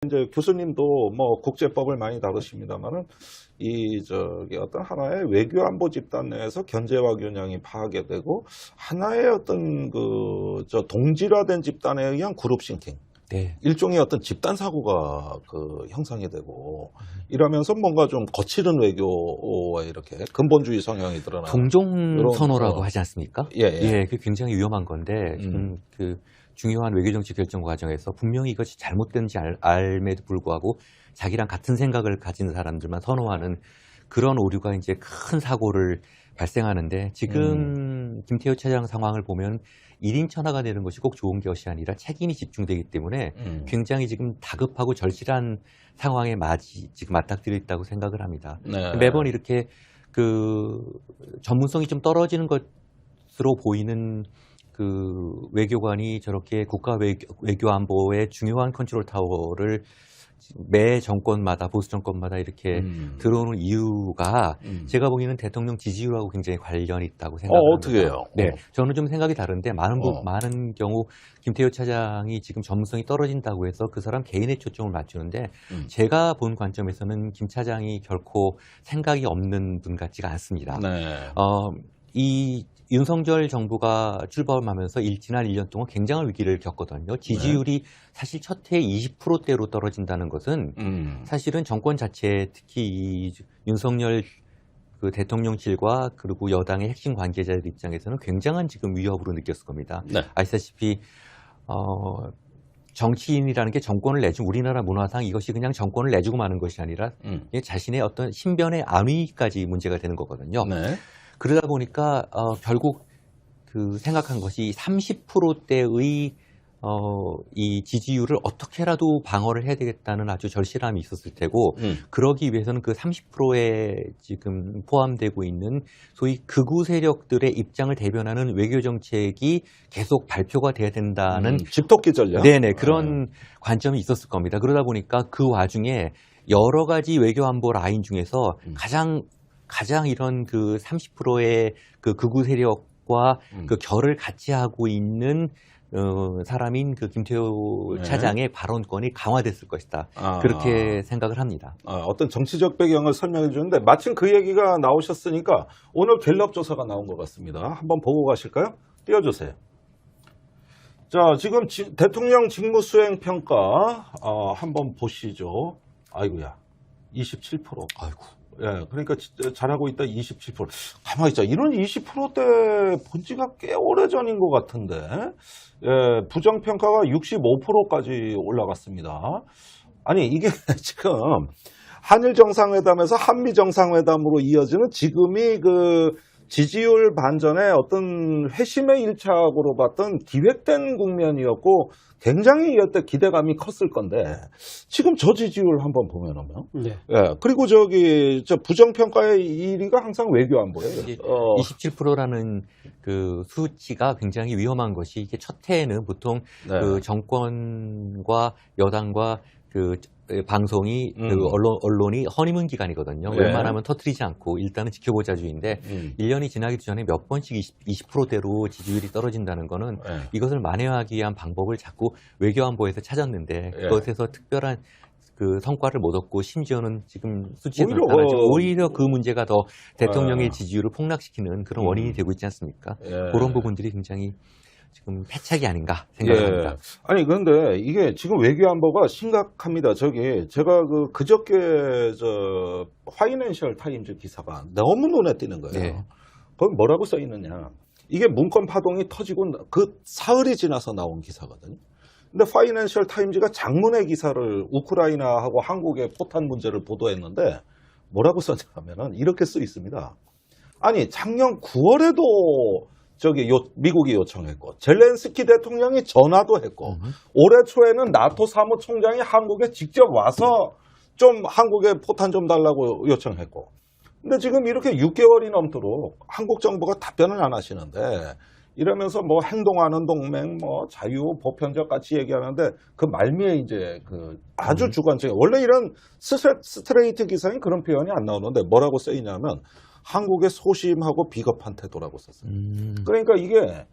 이제 교수님도 뭐 국제법을 많이 다루십니다만은 어떤 하나의 외교 안보 집단 내에서 견제와 균형이 파괴되고 하나의 어떤 동질화된 집단에 의한 그룹 싱킹. 네. 일종의 어떤 집단 사고가 형성이 되고 이러면서 뭔가 좀 거칠은 외교와 이렇게 근본주의 성향이 드러나는 동종 선호라고 이런, 하지 않습니까? 예, 예. 예, 그게 굉장히 위험한 건데 지금 그 중요한 외교정치 결정 과정에서 분명히 이것이 잘못된지 알매도 불구하고 자기랑 같은 생각을 가진 사람들만 선호하는 그런 오류가 이제 큰 사고를 발생하는데 지금 김태효 차장 상황을 보면 1인 천하가 되는 것이 꼭 좋은 것이 아니라 책임이 집중되기 때문에 굉장히 지금 다급하고 절실한 상황에 지금 맞닥뜨려 있다고 생각을 합니다. 네. 매번 이렇게 그 전문성이 좀 떨어지는 것으로 보이는 그 외교관이 저렇게 국가 외교 안보의 중요한 컨트롤 타워를 매 정권마다 보수 정권마다 이렇게 들어오는 이유가 제가 보기에는 대통령 지지율하고 굉장히 관련이 있다고 생각합니다. 어떻게 해요? 네, 저는 좀 생각이 다른데 많은 경우 김태효 차장이 지금 전문성이 떨어진다고 해서 그 사람 개인의 초점을 맞추는데 제가 본 관점에서는 김 차장이 결코 생각이 없는 분 같지가 않습니다. 네. 이 윤석열 정부가 출범하면서 지난 1년 동안 굉장한 위기를 겪거든요. 지지율이 사실 첫 해에 20%대로 떨어진다는 것은 사실은 정권 자체 특히 이 윤석열 그 대통령실과 그리고 여당의 핵심 관계자들 입장에서는 굉장한 지금 위협으로 느꼈을 겁니다. 네. 아시다시피 정치인이라는 게 정권을 내주면 우리나라 문화상 이것이 그냥 정권을 내주고 마는 것이 아니라 자신의 어떤 신변의 안위까지 문제가 되는 거거든요. 네. 그러다 보니까 결국 그 생각한 것이 30%대의 이 지지율을 어떻게라도 방어를 해야 되겠다는 아주 절실함이 있었을 테고 그러기 위해서는 그 30%에 지금 포함되고 있는 소위 극우 세력들의 입장을 대변하는 외교 정책이 계속 발표가 돼야 된다는 집토끼 전략. 네네 그런 관점이 있었을 겁니다. 그러다 보니까 그 와중에 여러 가지 외교 안보 라인 중에서 가장 이런 그 30%의 그 극우 세력과 그 결을 같이 하고 있는 사람인 그 김태효 차장의 발언권이 강화됐을 것이다. 그렇게 생각을 합니다. 어떤 정치적 배경을 설명해 주는데 마침 그 얘기가 나오셨으니까 오늘 갤럽 조사가 나온 것 같습니다. 한번 보고 가실까요? 띄워주세요. 자, 지금 대통령 직무수행 평가 한번 보시죠. 아이고야, 27%. 아이고. 예, 그러니까 잘하고 있다 27%. 가만히 있자. 이런 20%대 본 지가 꽤 오래전인 것 같은데. 예, 부정평가가 65%까지 올라갔습니다. 아니, 이게 지금 한일 정상회담에서 한미 정상회담으로 이어지는 지금이 그 지지율 반전의 어떤 회심의 일착으로 봤던 기획된 국면이었고 굉장히 이때 기대감이 컸을 건데 지금 저 지지율 한번 보면은요. 네. 예. 그리고 저 부정평가의 1위가 항상 외교 안보예요. 27%라는 그 수치가 굉장히 위험한 것이 이게 첫 해에는 보통 네. 그 정권과 여당과 그 방송이 그 언론이 허니문 기간이거든요. 네. 웬만하면 터뜨리지 않고 일단은 지켜보자주의인데 1년이 지나기 전에 몇 번씩 20%대로 지지율이 떨어진다는 거는 이것을 만회하기 위한 방법을 자꾸 외교안보에서 찾았는데 그것에서 특별한 그 성과를 못 얻고 심지어는 지금 수치에 나타나지만 오히려 그 문제가 더 대통령의 지지율을 폭락시키는 그런 원인이 되고 있지 않습니까? 그런 부분들이 굉장히 지금 패착이 아닌가 생각합니다. 아니 그런데 이게 지금 외교안보가 심각합니다. 제가 그저께 파이낸셜 타임즈 기사가 너무 눈에 띄는 거예요. 거기 뭐라고 써 있느냐? 이게 문건 파동이 터지고 그 사흘이 지나서 나온 기사거든요. 근데 파이낸셜 타임즈가 장문의 기사를 우크라이나하고 한국의 포탄 문제를 보도했는데 뭐라고 썼냐면은 이렇게 써 있습니다. 아니 작년 9월에도 미국이 요청했고 젤렌스키 대통령이 전화도 했고 올해 초에는 나토 사무총장이 한국에 직접 와서 좀 한국에 포탄 좀 달라고 요청했고 근데 지금 이렇게 6개월이 넘도록 한국 정부가 답변을 안 하시는데 이러면서 뭐 행동하는 동맹 뭐 자유 보편적 같이 얘기하는데 그 말미에 이제 그 아주 주관적인 원래 이런 스트레이트 기사에 그런 표현이 안 나오는데 뭐라고 써 있냐면 한국의 소심하고 비겁한 태도라고 썼어요. 그러니까 이게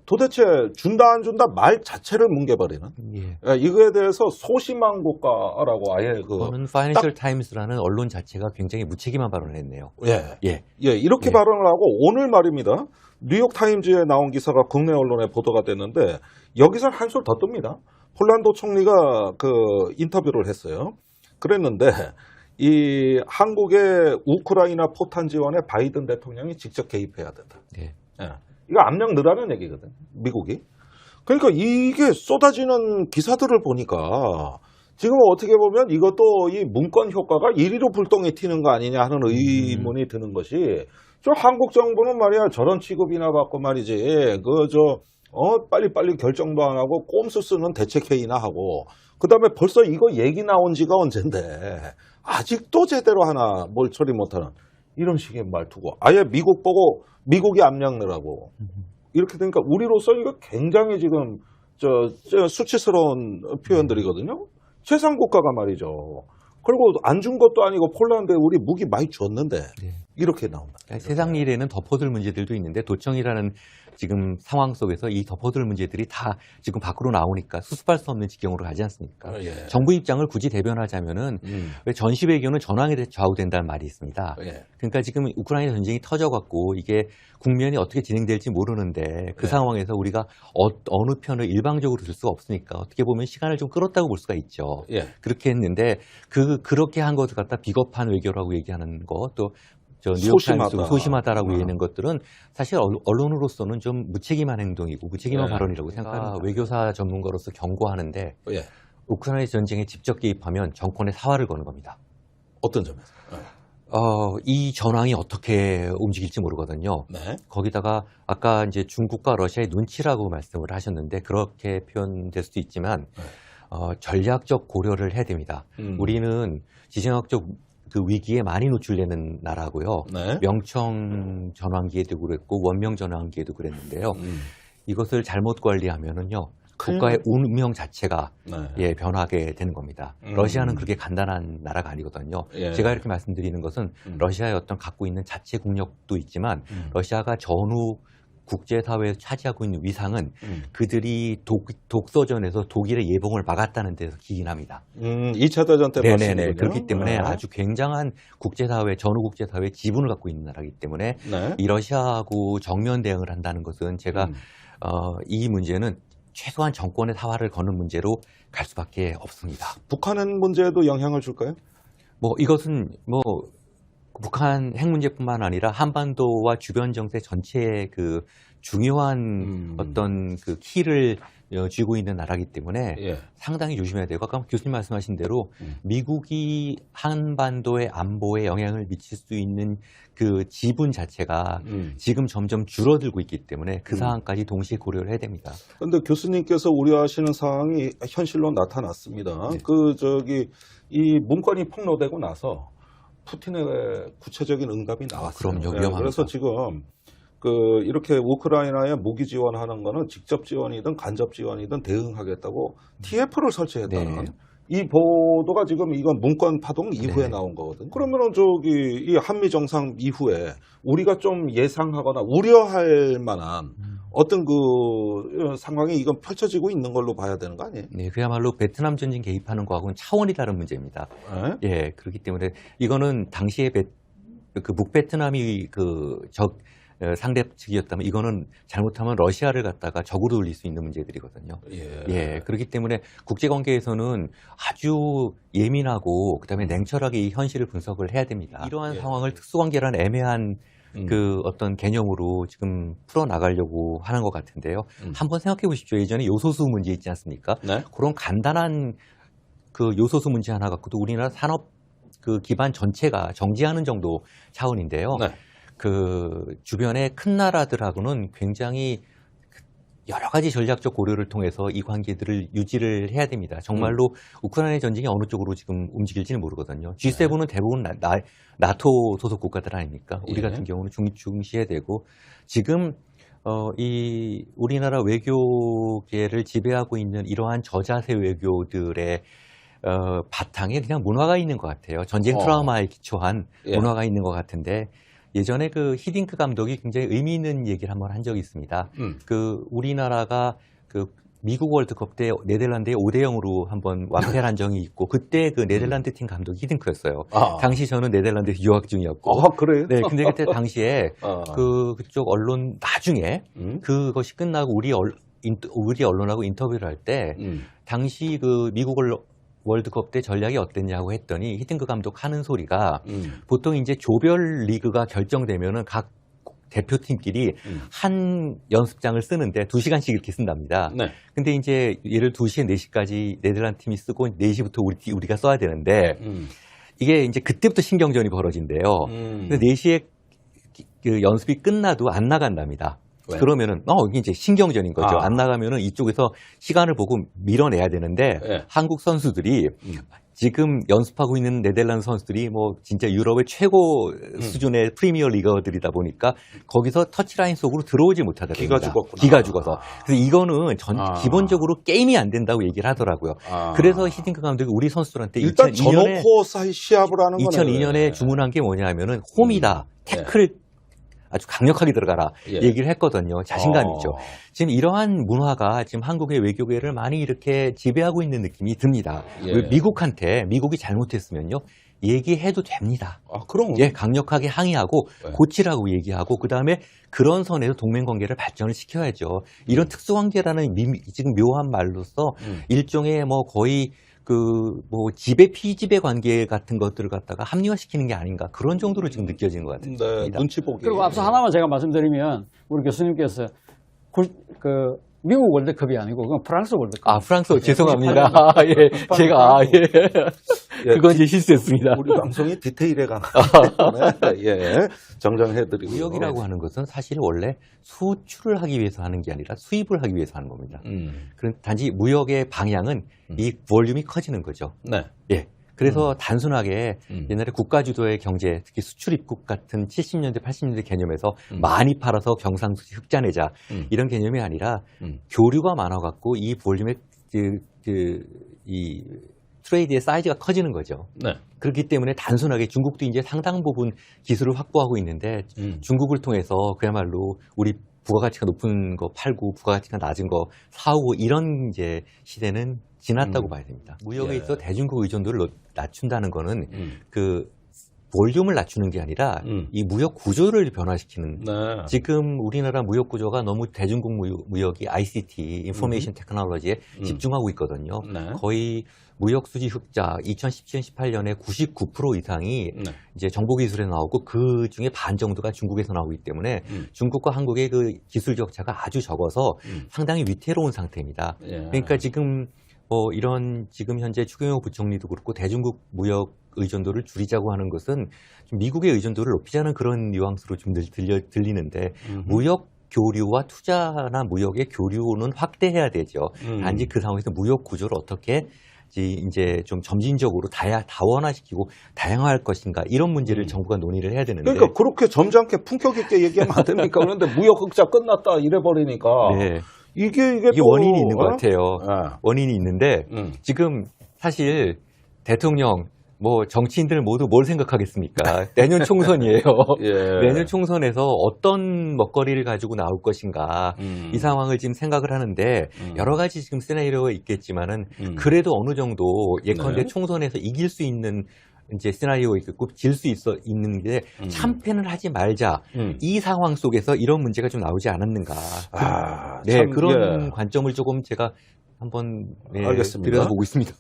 도대체 준다 안 준다 말 자체를 뭉개버리는. 예. 이거에 대해서 소심한 국가라고 아예 그거는 파이낸셜 타임스라는 언론 자체가 굉장히 무책임한 발언을 했네요. 이렇게 예. 발언을 하고 오늘 말입니다. 뉴욕 타임즈에 나온 기사가 국내 언론에 보도가 됐는데 여기서 한술 더 뜹니다. 폴란드 총리가 인터뷰를 했어요. 그랬는데 이 한국의 우크라이나 포탄 지원에 바이든 대통령이 직접 개입해야 된다. 예. 이거 압력 넣으라는 얘기거든, 미국이. 그러니까 이게 쏟아지는 기사들을 보니까 지금 어떻게 보면 이것도 이 문건 효과가 이리로 불똥이 튀는 거 아니냐 하는 의문이 드는 것이, 저 한국 정부는 말이야 저런 취급이나 받고 말이지 빨리빨리 결정도 안 하고 꼼수 쓰는 대책회의나 하고, 그 다음에 벌써 이거 얘기 나온 지가 언젠데 아직도 제대로 하나 뭘 처리 못하는 이런 식의 말투고, 아예 미국 보고 미국이 압력 넣으라고 이렇게 되니까 우리로서 이거 굉장히 지금 수치스러운 표현들이거든요. 제3국가가 말이죠. 그리고 안 준 것도 아니고 폴란드에 우리 무기 많이 줬는데 이렇게 나온다. 세상 일에는 덮어둘 문제들도 있는데 도청이라는 지금 상황 속에서 이 덮어둘 문제들이 다 지금 밖으로 나오니까 수습할 수 없는 지경으로 가지 않습니까? 정부 입장을 굳이 대변하자면은 왜 전시 외교는 전황에 좌우된다는 말이 있습니다. 그러니까 지금 우크라이나 전쟁이 터져갖고 이게 국면이 어떻게 진행될지 모르는데 그 상황에서 우리가 어느 편을 일방적으로 들 수가 없으니까 어떻게 보면 시간을 좀 끌었다고 볼 수가 있죠. 그렇게 했는데 그렇게 한 것을 갖다 비겁한 외교라고 얘기하는 거, 또 뉴욕타임스 소심하다라고 얘기하는 것들은 사실 언론으로서는 좀 무책임한 행동이고 무책임한 발언이라고 생각합니다. 외교사 전문가로서 경고하는데 우크라이나 전쟁에 직접 개입하면 정권에 사활을 거는 겁니다. 어떤 점에서? 이 전황이 어떻게 움직일지 모르거든요. 거기다가 아까 이제 중국과 러시아의 눈치라고 말씀을 하셨는데 그렇게 표현될 수도 있지만 전략적 고려를 해야 됩니다. 우리는 지정학적 그 위기에 많이 노출되는 나라고요. 명청 전환기에도 그랬고 원명 전환기에도 그랬는데요. 이것을 잘못 관리하면은요. 국가의 운명 자체가 변하게 되는 겁니다. 러시아는 그렇게 간단한 나라가 아니거든요. 제가 이렇게 말씀드리는 것은 러시아의 어떤 갖고 있는 자체 국력도 있지만 러시아가 전후 국제사회에서 차지하고 있는 위상은 그들이 독서전에서 독일의 예봉을 막았다는 데서 기인합니다. 2차 대전 때 네네네. 그렇기 때문에 아주 굉장한 국제사회, 전후 국제사회의 지분을 갖고 있는 나라이기 때문에 이 러시아하고 정면 대응을 한다는 것은 제가 이 문제는 최소한 정권의 사활을 거는 문제로 갈 수밖에 없습니다. 북한의 문제에도 영향을 줄까요? 이것은 북한 핵 문제뿐만 아니라 한반도와 주변 정세 전체의 그 중요한 어떤 그 키를 쥐고 있는 나라이기 때문에 상당히 조심해야 되고, 아까 교수님 말씀하신 대로 미국이 한반도의 안보에 영향을 미칠 수 있는 그 지분 자체가 지금 점점 줄어들고 있기 때문에 그 상황까지 동시에 고려를 해야 됩니다. 그런데 교수님께서 우려하시는 상황이 현실로 나타났습니다. 이 문건이 폭로되고 나서 푸틴의 구체적인 응답이 나왔어요. 그럼요, 위험합니다. 그래서 지금 이렇게 우크라이나에 무기 지원하는 거는 직접 지원이든 간접 지원이든 대응하겠다고 TF를 설치했다는 이 보도가 지금 이건 문건 파동 이후에 나온 거거든요. 그러면은 이 한미 정상 이후에 우리가 좀 예상하거나 우려할 만한 어떤 상황이 이건 펼쳐지고 있는 걸로 봐야 되는 거 아니에요? 네, 그야말로 베트남 전쟁 개입하는 거하고는 차원이 다른 문제입니다. 그렇기 때문에 이거는 당시에 북베트남이 상대 측이었다면 이거는 잘못하면 러시아를 갖다가 적으로 돌릴 수 있는 문제들이거든요. 그렇기 때문에 국제관계에서는 아주 예민하고 그다음에 냉철하게 이 현실을 분석을 해야 됩니다. 이러한 상황을 특수관계라는 애매한 어떤 개념으로 지금 풀어나가려고 하는 것 같은데요. 한번 생각해 보십시오. 예전에 요소수 문제 있지 않습니까? 그런 간단한 요소수 문제 하나 갖고도 우리나라 산업 기반 전체가 정지하는 정도 차원인데요. 주변의 큰 나라들하고는 굉장히 여러 가지 전략적 고려를 통해서 이 관계들을 유지를 해야 됩니다. 정말로 우크라이나 전쟁이 어느 쪽으로 지금 움직일지는 모르거든요. G7은 대부분 나토 소속 국가들 아닙니까? 우리 같은 경우는 중시해야 되고, 지금 이 우리나라 외교계를 지배하고 있는 이러한 저자세 외교들의 바탕에 그냥 문화가 있는 것 같아요. 전쟁 트라우마에 기초한 문화가 있는 것 같은데, 예전에 그 히딩크 감독이 굉장히 의미 있는 얘기를 한번 한 적이 있습니다. 그 우리나라가 그 미국 월드컵 때 네덜란드에 5대0으로 한번 완패한 적이 있고 그때 그 네덜란드 팀 감독이 히딩크였어요. 당시 저는 네덜란드에 유학 중이었고. 그래요? 네, 근데 그때 당시에 그쪽 언론 나중에 그것이 끝나고 우리 언론하고 인터뷰를 할 때 당시 그 미국 월드컵 때 전략이 어땠냐고 했더니 히딩크 감독 하는 소리가 보통 이제 조별 리그가 결정되면은 각 대표팀끼리 한 연습장을 쓰는데 2시간씩 이렇게 쓴답니다. 네. 근데 이제 예를 2시에 4시까지 네덜란드 팀이 쓰고 4시부터 우리가 써야 되는데 이게 이제 그때부터 신경전이 벌어진대요. 근데 4시에 그 연습이 끝나도 안 나간답니다. 왜? 그러면은 이게 이제 신경전인 거죠. 안 나가면은 이쪽에서 시간을 보고 밀어내야 되는데 네. 한국 선수들이 지금 연습하고 있는 네덜란드 선수들이 뭐 진짜 유럽의 최고 수준의 프리미어 리거들이다 보니까 거기서 터치라인 속으로 들어오지 못하더라고요. 기가 죽어서. 그래서 이거는 기본적으로 게임이 안 된다고 얘기를 하더라고요. 그래서 히딩크 감독이 우리 선수들한테 일단 2002년에 저놓고 시합을 하는 거네. 2002년에 주문한 게 뭐냐면은 홈이다. 태클 아주 강력하게 들어가라 얘기를 했거든요. 자신감이죠. 지금 이러한 문화가 지금 한국의 외교계를 많이 이렇게 지배하고 있는 느낌이 듭니다. 미국이 잘못했으면요. 얘기해도 됩니다. 그럼. 강력하게 항의하고 고치라고 얘기하고 그다음에 그런 선에서 동맹관계를 발전을 시켜야죠. 이런 특수관계라는 지금 묘한 말로써 일종의 뭐 거의 지배 피지배 관계 같은 것들을 갖다가 합리화시키는 게 아닌가 그런 정도로 지금 느껴지는 것 같습니다. 네, 눈치 보기. 그리고 앞서 하나만 제가 말씀드리면 우리 교수님께서 미국 월드컵이 아니고 그건 프랑스 월드컵. 프랑스 죄송합니다. 제가 그건 이제 실수했습니다. 우리 방송이 디테일에 강하기 때문에 정정해드리고. 무역이라고 하는 것은 사실 원래 수출을 하기 위해서 하는 게 아니라 수입을 하기 위해서 하는 겁니다. 그런 단지 무역의 방향은 이 볼륨이 커지는 거죠. 네. 그래서 단순하게 옛날에 국가 주도의 경제, 특히 수출 입국 같은 70년대, 80년대 개념에서 많이 팔아서 경상수지 흑자내자 이런 개념이 아니라 교류가 많아갖고 이 볼륨의 이 트레이드의 사이즈가 커지는 거죠. 네. 그렇기 때문에 단순하게 중국도 이제 상당 부분 기술을 확보하고 있는데 중국을 통해서 그야말로 우리 부가가치가 높은 거 팔고 부가가치가 낮은 거 사오고 이런 이제 시대는 지났다고 봐야 됩니다. 무역에 있어 대중국 의존도를 낮춘다는 거는 그 볼륨을 낮추는 게 아니라 이 무역 구조를 변화시키는. 지금 우리나라 무역 구조가 너무 대중국 무역이 ICT, 인포메이션 테크놀로지에 집중하고 있거든요. 거의 무역 수지 흑자 2017, 18년에 99% 이상이 이제 정보기술에 나오고 그 중에 반 정도가 중국에서 나오기 때문에 중국과 한국의 그 기술 격차가 아주 적어서 상당히 위태로운 상태입니다. 그러니까 지금 이런 지금 현재 추경호 부총리도 그렇고 대중국 무역 의존도를 줄이자고 하는 것은 좀 미국의 의존도를 높이자는 그런 뉘앙스로 좀 들리는데 무역 교류와 투자나 무역의 교류는 확대해야 되죠. 단지 그 상황에서 무역 구조를 어떻게 이제 좀 점진적으로 다원화시키고 다양화할 것인가 이런 문제를 정부가 논의를 해야 되는데. 그러니까 그렇게 점잖게 품격 있게 얘기하면 안 됩니까? 그런데 무역 흑자 끝났다 이래버리니까. 이게 원인이 있는 것 같아요. 원인이 있는데 지금 사실 대통령 정치인들 모두 뭘 생각하겠습니까? 내년 총선이에요. 내년 총선에서 어떤 먹거리를 가지고 나올 것인가 이 상황을 지금 생각을 하는데 여러 가지 지금 시나리오가 있겠지만은 그래도 어느 정도 예컨대 총선에서 이길 수 있는 이제 시나리오가 있고 질 수 있는 게 참패는 하지 말자. 이 상황 속에서 이런 문제가 좀 나오지 않았는가. 그런 관점을 조금 제가 한번 알겠습니다. 들여다보고 있습니다.